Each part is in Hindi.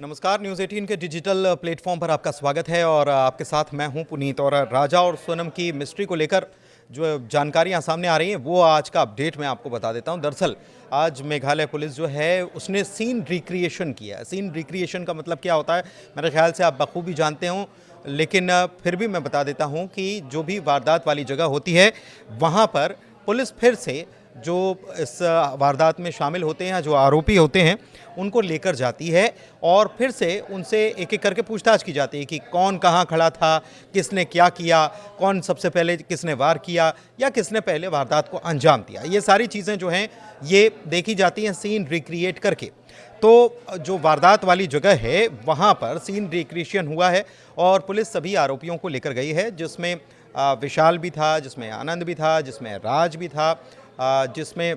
नमस्कार, न्यूज़ 18 के डिजिटल प्लेटफॉर्म पर आपका स्वागत है और आपके साथ मैं हूं पुनीत। और राजा और सोनम की मिस्ट्री को लेकर जो जानकारियां सामने आ रही हैं वो आज का अपडेट मैं आपको बता देता हूं। दरअसल आज मेघालय पुलिस जो है उसने सीन रिक्रिएशन किया है। सीन रिक्रिएशन का मतलब क्या होता है, मेरे ख्याल से आप बखूबी जानते हो, लेकिन फिर भी मैं बता देता हूं कि जो भी वारदात वाली जगह होती है वहाँ पर पुलिस फिर से जो इस वारदात में शामिल होते हैं, जो आरोपी होते हैं, उनको लेकर जाती है और फिर से उनसे एक-एक करके पूछताछ की जाती है कि कौन कहाँ खड़ा था, किसने क्या किया, कौन सबसे पहले किसने वार किया या किसने पहले वारदात को अंजाम दिया। ये सारी चीज़ें जो हैं ये देखी जाती हैं सीन रिक्रिएट करके। तो जो वारदात वाली जगह है वहाँ पर सीन रिक्रिएशन हुआ है और पुलिस सभी आरोपियों को लेकर गई है, जिसमें विशाल भी था, जिसमें आनंद भी था, जिसमें राज भी था, जिसमें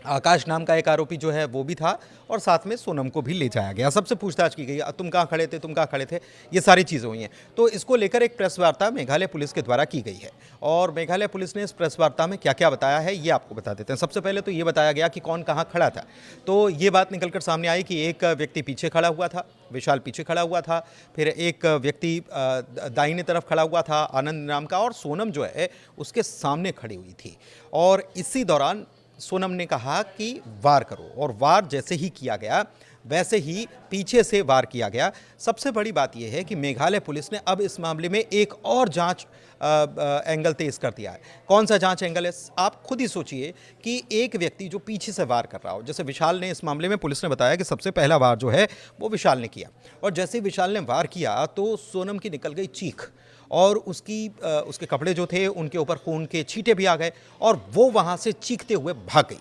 आकाश नाम का एक आरोपी जो है वो भी था और साथ में सोनम को भी ले जाया गया। सबसे पूछताछ की गई, तुम कहाँ खड़े थे, तुम कहाँ खड़े थे, ये सारी चीज़ें हुई हैं। तो इसको लेकर एक प्रेस वार्ता मेघालय पुलिस के द्वारा की गई है और मेघालय पुलिस ने इस प्रेस वार्ता में क्या क्या बताया है ये आपको बता देते हैं। सबसे पहले तो ये बताया गया कि कौन कहाँ खड़ा था। तो ये बात निकलकर सामने आई कि एक व्यक्ति पीछे खड़ा हुआ था, विशाल पीछे खड़ा हुआ था, फिर एक व्यक्ति दाहिने तरफ खड़ा हुआ था आनंद नाम का, और सोनम जो है उसके सामने खड़ी हुई थी। और इसी दौरान सोनम ने कहा कि वार करो, और वार जैसे ही किया गया वैसे ही पीछे से वार किया गया। सबसे बड़ी बात यह है कि मेघालय पुलिस ने अब इस मामले में एक और जांच एंगल तेज कर दिया है। कौन सा जांच एंगल है, आप खुद ही सोचिए कि एक व्यक्ति जो पीछे से वार कर रहा हो, जैसे विशाल ने, इस मामले में पुलिस ने बताया कि सबसे पहला वार जो है वो विशाल ने किया, और जैसे ही विशाल ने वार किया तो सोनम की निकल गई चीख और उसके कपड़े जो थे उनके ऊपर खून के छींटे भी आ गए और वो वहाँ से चीखते हुए भाग गई।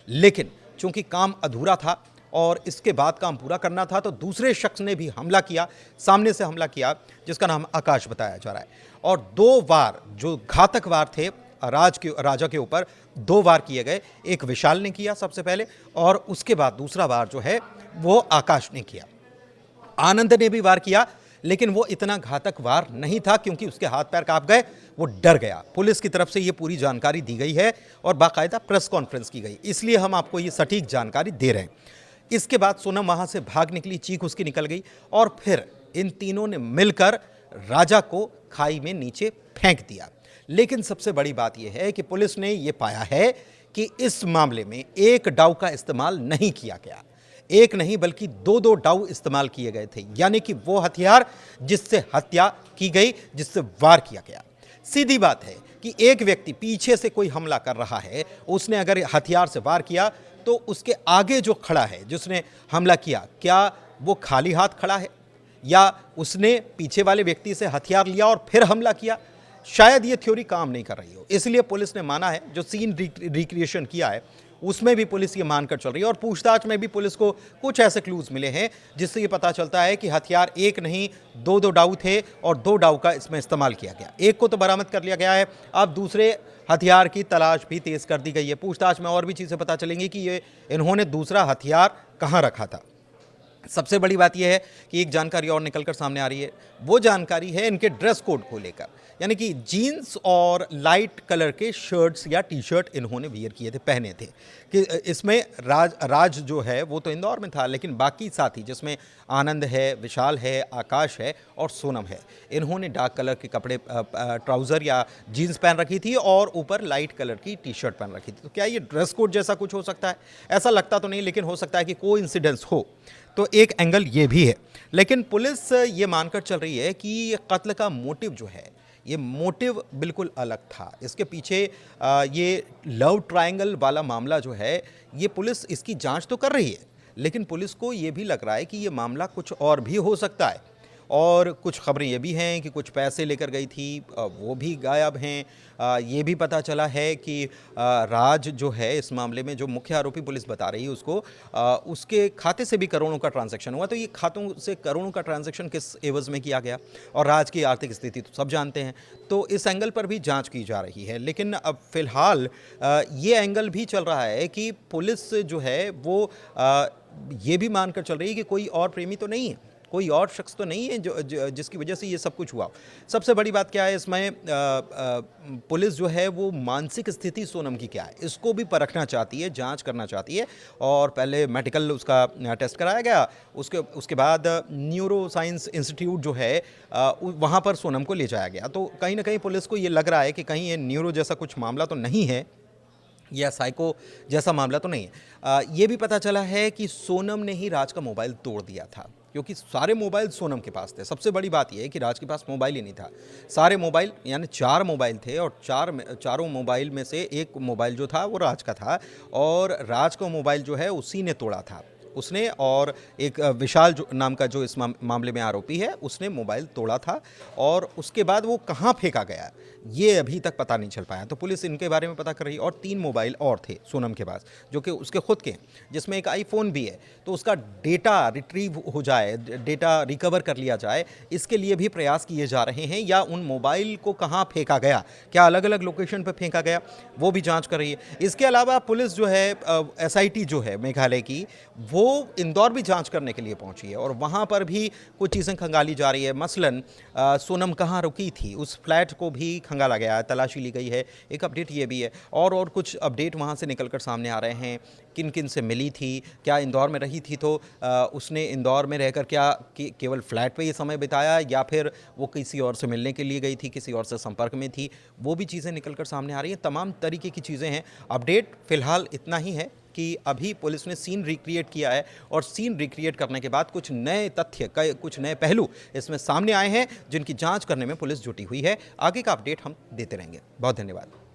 लेकिन चूंकि काम अधूरा था और इसके बाद काम पूरा करना था, तो दूसरे शख्स ने भी हमला किया, सामने से हमला किया, जिसका नाम आकाश बताया जा रहा है। और 2 वार जो घातक वार थे राजा के ऊपर, 2 वार किए गए। एक विशाल ने किया सबसे पहले और उसके बाद दूसरा वार जो है वो आकाश ने किया। आनंद ने भी वार किया, लेकिन वो इतना घातक वार नहीं था क्योंकि उसके हाथ पैर कांप गए, वो डर गया। पुलिस की तरफ से ये पूरी जानकारी दी गई है और बाकायदा प्रेस कॉन्फ्रेंस की गई, इसलिए हम आपको ये सटीक जानकारी दे रहे हैं। इसके बाद सोनम वहां से भाग निकली, चीख उसकी निकल गई और फिर इन तीनों ने मिलकर राजा को खाई में नीचे फेंक दिया। लेकिन सबसे बड़ी बात यह है कि पुलिस ने यह पाया है कि इस मामले में एक डाउ का इस्तेमाल नहीं किया गया। एक नहीं बल्कि 2-2 डाउ इस्तेमाल किए गए थे, यानी कि वो हथियार जिससे हत्या की गई, जिससे वार किया गया। सीधी बात है कि एक व्यक्ति पीछे से कोई हमला कर रहा है, उसने अगर हथियार से वार किया तो उसके आगे जो खड़ा है, जिसने हमला किया, क्या वो खाली हाथ खड़ा है या उसने पीछे वाले व्यक्ति से हथियार लिया और फिर हमला किया? शायद ये थ्योरी काम नहीं कर रही हो, इसलिए पुलिस ने माना है, जो सीन रिक्रिएशन किया है उसमें भी पुलिस ये मानकर चल रही है। और पूछताछ में भी पुलिस को कुछ ऐसे क्लूज मिले हैं जिससे ये पता चलता है कि हथियार एक नहीं 2-2 डाउ थे और 2 डाउ का इसमें इस्तेमाल किया गया। एक को तो बरामद कर लिया गया है, अब दूसरे हथियार की तलाश भी तेज कर दी गई है। पूछताछ में और भी चीज़ें पता चलेंगी कि ये इन्होंने दूसरा हथियार कहाँ रखा था। सबसे बड़ी बात यह है कि एक जानकारी और निकलकर सामने आ रही है, वो जानकारी है इनके ड्रेस कोड को लेकर, यानी कि जीन्स और लाइट कलर के शर्ट्स या टी शर्ट इन्होंने वियर किए थे, पहने थे। कि इसमें राज जो है वो तो इंदौर में था, लेकिन बाकी साथी जिसमें आनंद है, विशाल है, आकाश है और सोनम है, इन्होंने डार्क कलर के कपड़े, ट्राउज़र या जीन्स पहन रखी थी और ऊपर लाइट कलर की टी शर्ट पहन रखी थी। तो क्या ये ड्रेस कोड जैसा कुछ हो सकता है? ऐसा लगता तो नहीं, लेकिन हो सकता है कि कोइंसिडेंस हो। तो एक एंगल ये भी है, लेकिन पुलिस ये मानकर चल रही है कि ये कत्ल का मोटिव जो है, ये मोटिव बिल्कुल अलग था। इसके पीछे ये लव ट्रायंगल वाला मामला जो है, ये पुलिस इसकी जांच तो कर रही है, लेकिन पुलिस को ये भी लग रहा है कि ये मामला कुछ और भी हो सकता है। और कुछ खबरें ये भी हैं कि कुछ पैसे लेकर गई थी, वो भी गायब हैं। ये भी पता चला है कि राज जो है इस मामले में जो मुख्य आरोपी पुलिस बता रही है उसको, उसके खाते से भी करोड़ों का ट्रांजैक्शन हुआ। तो ये खातों से करोड़ों का ट्रांजैक्शन किस एवज में किया गया, और राज की आर्थिक स्थिति तो सब जानते हैं। तो इस एंगल पर भी जांच की जा रही है, लेकिन अब फिलहाल ये एंगल भी चल रहा है कि पुलिस जो है वो ये भी मानकर चल रही है कि कोई और प्रेमी तो नहीं है, कोई और शख्स तो नहीं है जिसकी वजह से ये सब कुछ हुआ। सबसे बड़ी बात क्या है इसमें, पुलिस जो है वो मानसिक स्थिति सोनम की क्या है इसको भी परखना चाहती है, जांच करना चाहती है। और पहले मेडिकल उसका टेस्ट कराया गया, उसके उसके बाद न्यूरो साइंस इंस्टीट्यूट जो है वहाँ पर सोनम को ले जाया गया। तो कहीं ना कहीं पुलिस को ये लग रहा है कि कहीं ये न्यूरो जैसा कुछ मामला तो नहीं है या साइको जैसा मामला तो नहीं है। ये भी पता चला है कि सोनम ने ही राज का मोबाइल तोड़ दिया था, क्योंकि सारे मोबाइल सोनम के पास थे। सबसे बड़ी बात यह है कि राज के पास मोबाइल ही नहीं था। सारे मोबाइल यानी 4 मोबाइल थे और चारों मोबाइल में से एक मोबाइल जो था वो राज का था, और राज का मोबाइल जो है उसी ने तोड़ा था। उसने और एक विशाल जो नाम का जो इस मामले में आरोपी है उसने मोबाइल तोड़ा था, और उसके बाद वो कहाँ फेंका गया ये अभी तक पता नहीं चल पाया। तो पुलिस इनके बारे में पता कर रही है। और 3 मोबाइल और थे सोनम के पास जो कि उसके खुद के हैं, जिसमें एक आईफोन भी है। तो उसका डेटा रिट्रीव हो जाए, डेटा रिकवर कर लिया जाए, इसके लिए भी प्रयास किए जा रहे हैं। या उन मोबाइल को कहाँ फेंका गया, क्या अलग अलग लोकेशन पर फेंका गया, वो भी जांच कर रही है। इसके अलावा पुलिस जो है एसआईटी जो है मेघालय की, वो इंदौर भी जांच करने के लिए पहुंची है, और वहां पर भी कुछ चीज़ें खंगाली जा रही है। मसलन सोनम कहाँ रुकी थी उस फ्लैट को भी खंगाला गया है, तलाशी ली गई है। एक अपडेट ये भी है, और कुछ अपडेट वहाँ से निकलकर सामने आ रहे हैं। किन किन से मिली थी, क्या इंदौर में रही थी तो उसने इंदौर में रहकर क्या केवल फ्लैट पे ये समय बिताया, या फिर वो किसी और से मिलने के लिए गई थी, किसी और से संपर्क में थी, वो भी चीज़ें निकलकर सामने आ रही हैं। तमाम तरीके की चीज़ें हैं। अपडेट फ़िलहाल इतना ही है कि अभी पुलिस ने सीन रिक्रिएट किया है, और सीन रिक्रिएट करने के बाद कुछ नए तथ्य, कुछ नए पहलू इसमें सामने आए हैं, जिनकी जांच करने में पुलिस जुटी हुई है। आगे का अपडेट हम देते रहेंगे। बहुत धन्यवाद।